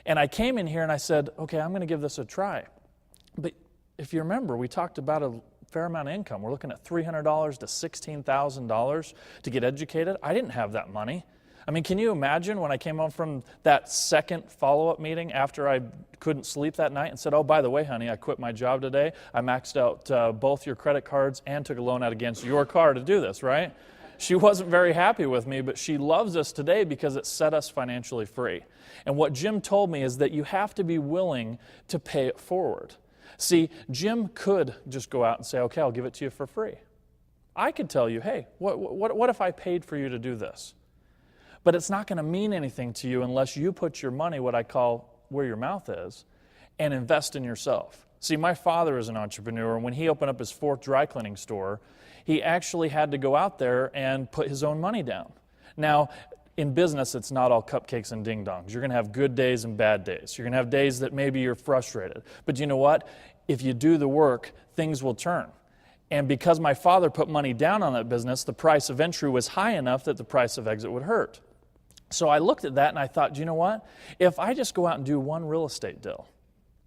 And I came in here and I said, okay, I'm going to give this a try. But if you remember, we talked about a fair amount of income. We're looking at $300 to $16,000 to get educated. I didn't have that money. I mean, can you imagine when I came home from that second follow-up meeting after I couldn't sleep that night and said, oh, by the way, honey, I quit my job today. I maxed out both your credit cards and took a loan out against your car to do this, right? She wasn't very happy with me, but she loves us today because it set us financially free. And what Jim told me is that you have to be willing to pay it forward. See, Jim could just go out and say, okay, I'll give it to you for free. I could tell you, hey, what if I paid for you to do this? But it's not going to mean anything to you unless you put your money, what I call where your mouth is, and invest in yourself. See, my father is an entrepreneur, and when he opened up his 4th dry cleaning store, he actually had to go out there and put his own money down. Now, in business, it's not all cupcakes and ding-dongs. You're going to have good days and bad days. You're going to have days that maybe you're frustrated. But you know what? If you do the work, things will turn. And because my father put money down on that business, the price of entry was high enough that the price of exit would hurt. So I looked at that and I thought, do you know what? If I just go out and do one real estate deal,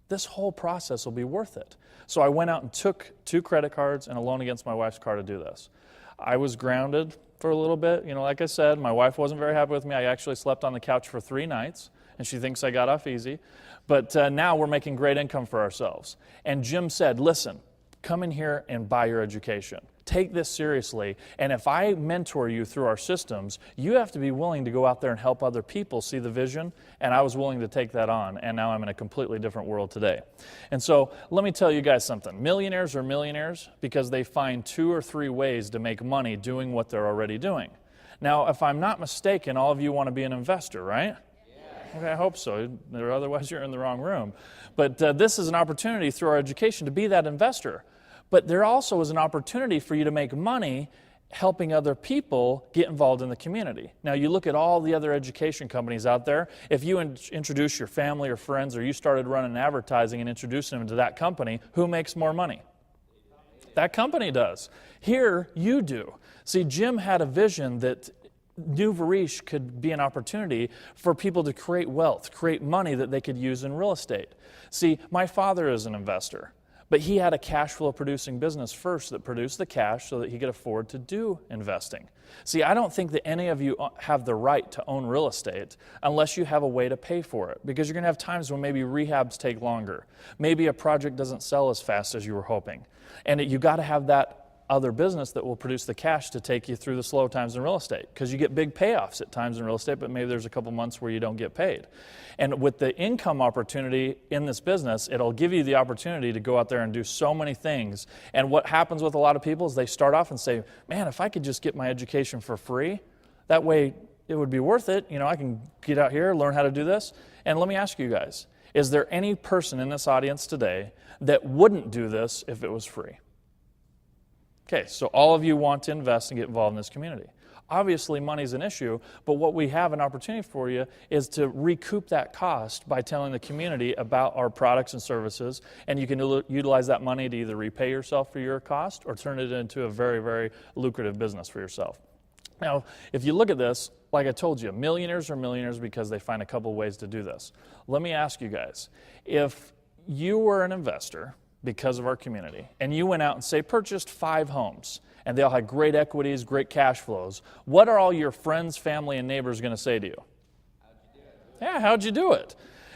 this whole process will be worth it. So I went out and took 2 credit cards and a loan against my wife's car to do this. I was grounded for a little bit. You know, like I said, my wife wasn't very happy with me. I actually slept on the couch for 3 nights, and she thinks I got off easy. But now we're making great income for ourselves. And Jim said, listen, come in here and buy your education. Take this seriously, and if I mentor you through our systems, you have to be willing to go out there and help other people see the vision, and I was willing to take that on, and now I'm in a completely different world today. And so let me tell you guys something. Millionaires are millionaires because they find 2 or 3 ways to make money doing what they're already doing. Now, if I'm not mistaken, all of you want to be an investor, right? Okay, I hope so, or otherwise you're in the wrong room. But this is an opportunity through our education to be that investor. But there also is an opportunity for you to make money helping other people get involved in the community. Now, you look at all the other education companies out there. If you introduce your family or friends, or you started running advertising and introducing them to that company, who makes more money? That company does. Here, you do. See, Jim had a vision that Nouveau Riche could be an opportunity for people to create wealth, create money that they could use in real estate. See, my father is an investor. But he had a cash flow producing business first that produced the cash so that he could afford to do investing. See, I don't think that any of you have the right to own real estate unless you have a way to pay for it, because you're going to have times when maybe rehabs take longer. Maybe a project doesn't sell as fast as you were hoping. And you got to have that other business that will produce the cash to take you through the slow times in real estate, because you get big payoffs at times in real estate, but maybe there's a couple months where you don't get paid. And with the income opportunity in this business, it'll give you the opportunity to go out there and do so many things. And what happens with a lot of people is they start off and say, man, if I could just get my education for free, that way it would be worth it. You know, I can get out here, learn how to do this. And let me ask you guys, is there any person in this audience today that wouldn't do this if it was free? Okay, so all of you want to invest and get involved in this community. Obviously, money's an issue, but what we have an opportunity for you is to recoup that cost by telling the community about our products and services, and you can utilize that money to either repay yourself for your cost or turn it into a very, very lucrative business for yourself. Now, if you look at this, like I told you, millionaires are millionaires because they find a couple ways to do this. Let me ask you guys, if you were an investor because of our community, and you went out and, say, purchased 5 homes, and they all had great equities, great cash flows, what are all your friends, family, and neighbors going to say to you? How'd you do it? Yeah, how'd you do it?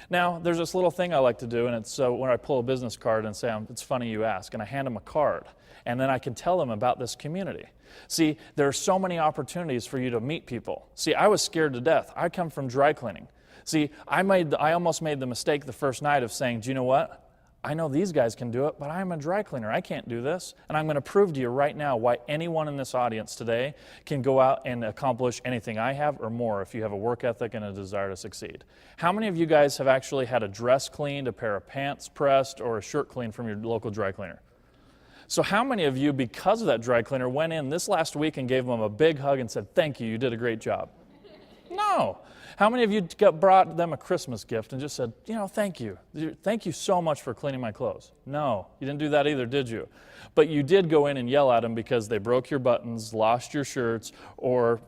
Now, there's this little thing I like to do, and it's when I pull a business card and say, it's funny you ask, and I hand them a card, and then I can tell them about this community. See, there are so many opportunities for you to meet people. See, I was scared to death. I come from dry cleaning. See, I almost made the mistake the first night of saying, do you know what? I know these guys can do it, but I'm a dry cleaner. I can't do this. And I'm going to prove to you right now why anyone in this audience today can go out and accomplish anything I have or more if you have a work ethic and a desire to succeed. How many of you guys have actually had a dress cleaned, a pair of pants pressed, or a shirt cleaned from your local dry cleaner? So how many of you, because of that dry cleaner, went in this last week and gave them a big hug and said, thank you, you did a great job? No. How many of you brought them a Christmas gift and just said, thank you. Thank you so much for cleaning my clothes? No, you didn't do that either, did you? But you did go in and yell at them because they broke your buttons, lost your shirts, or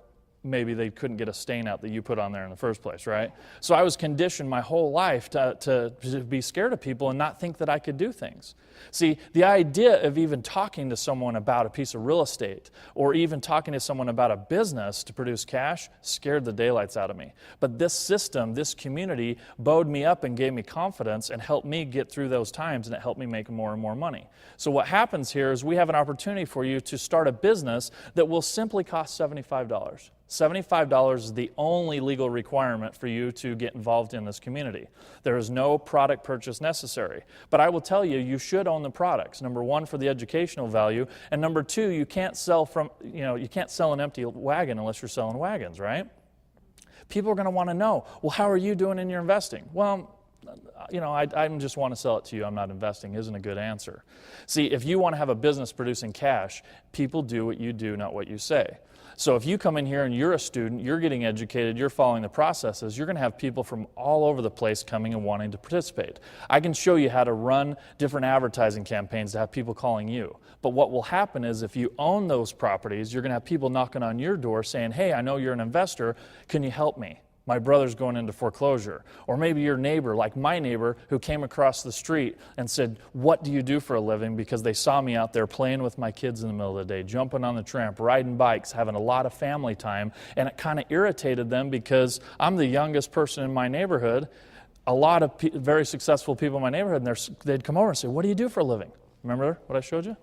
maybe they couldn't get a stain out that you put on there in the first place, right? So I was conditioned my whole life to be scared of people and not think that I could do things. See, the idea of even talking to someone about a piece of real estate or even talking to someone about a business to produce cash scared the daylights out of me. But this system, this community, bowed me up and gave me confidence and helped me get through those times, and it helped me make more and more money. So what happens here is we have an opportunity for you to start a business that will simply cost $75. $75 is the only legal requirement for you to get involved in this community. There is no product purchase necessary. But I will tell you, you should own the products. Number one, for the educational value, and number two, you can't sell an empty wagon unless you're selling wagons, right? People are going to want to know, well, how are you doing in your investing? Well, I just want to sell it to you. I'm not investing isn't a good answer. See, if you want to have a business producing cash, people do what you do, not what you say. So if you come in here and you're a student, you're getting educated, you're following the processes, you're going to have people from all over the place coming and wanting to participate. I can show you how to run different advertising campaigns to have people calling you. But what will happen is if you own those properties, you're going to have people knocking on your door saying, hey, I know you're an investor, can you help me? My brother's going into foreclosure. Or maybe your neighbor, like my neighbor, who came across the street and said, what do you do for a living? Because they saw me out there playing with my kids in the middle of the day, jumping on the tramp, riding bikes, having a lot of family time. And it kind of irritated them because I'm the youngest person in my neighborhood. A lot of very successful people in my neighborhood, and they'd come over and say, what do you do for a living? Remember what I showed you?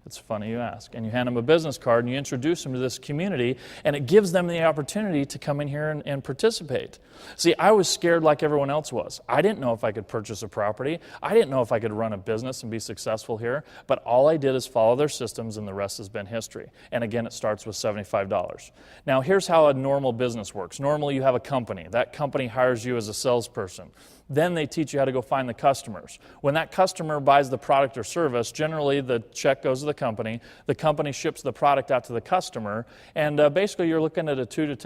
It's funny you ask. And you hand them a business card and you introduce them to this community, and it gives them the opportunity to come in here and participate. See, I was scared like everyone else was. I didn't know if I could purchase a property. I didn't know if I could run a business and be successful here. But all I did is follow their systems, and the rest has been history. And again, it starts with $75. Now, here's how a normal business works. Normally, you have a company. That company hires you as a salesperson. Then they teach you how to go find the customers. When that customer buys the product or service, generally the check goes to the company ships the product out to the customer, and basically you're looking at a 2 to 10